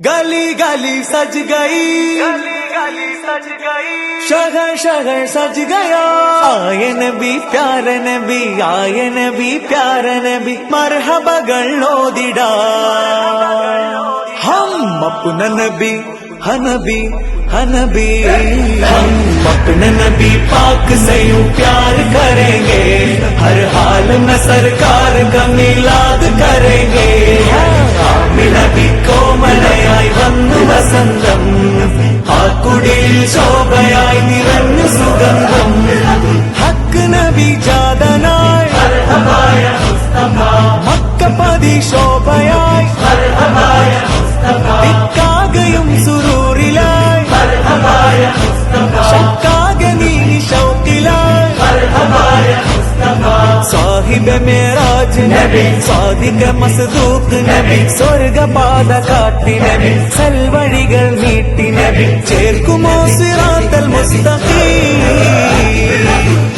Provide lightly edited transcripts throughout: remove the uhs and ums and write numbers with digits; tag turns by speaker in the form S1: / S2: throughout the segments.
S1: गली गली सज गई,
S2: गली गली सज गई,
S1: शहर शहर सज गया। आए नबी प्यारे नबी, आए नबी प्यारे नबी, मरहबകൾ ഓതിടാ हम अपना नबी हनबी हनबी, हम अपने नबी पाक से यूं प्यार करेंगे, हर हाल में सरकार का मिलाद करेंगे। നബി കോമളയായി വന്നു വസന്തം, ആ കുടിയിൽ ശോഭയായി നിറഞ്ഞു സുഗന്ധം. ഹക്ക് നബി ജാതനായി മക്കപതി ശോഭയായി, ദിക്കാകയും സുരൂറിലായി, ശക്കാകെ നീ ശൗക്കിലായി. സാഹിബ് മേറാജ് നബി, സാദിഖ മസ്ദൂഖ് നബി, സ്വർഗപാത കാട്ടി നബി, സൽവഴികൾ നീട്ടി നബി, ചേർക്കുമോ സിറാത്തൽ മുസ്തഖീം.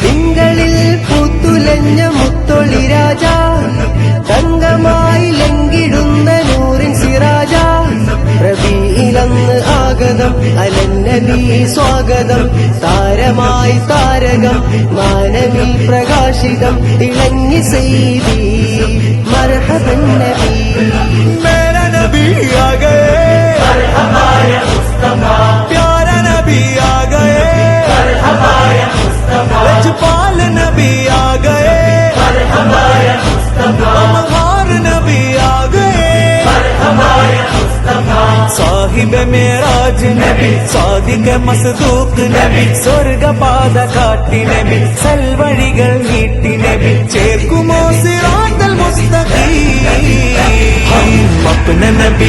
S3: തിങ്കളിൽ പൂത്തുലഞ്ഞ മുത്തൊളി രാജ, തങ്കമായി ലംഘിടുന്ന നൂറിൻ സിറാജ, റബീഇലന്ന് ആഗതം അലന്നബി സ്വാഗതം, താരമായി താരകം മാനവി പ്രകാശിതം, തിളങ്ങി സയ്യിദി മർഹബൻ നബി.
S1: മേരാ നബി ആ ഗയേ, പ്യാരാ നബി ആ ഗയേ, ലജ്പാൽ നബി ആ ഗയേ, അമഹാർ നബി ആ ഗയേ. സാഹിബ് മേറാജ് നബി, സാദിഖ മസ്ദൂഖ് നബി, സ്വർഗപാത കാട്ടി നബി, സൽവഴികൾ നീട്ടി നബി, ചേർക്കുമോ സിറാത്തൽ മുസ്തഖീം. हम अपने नबी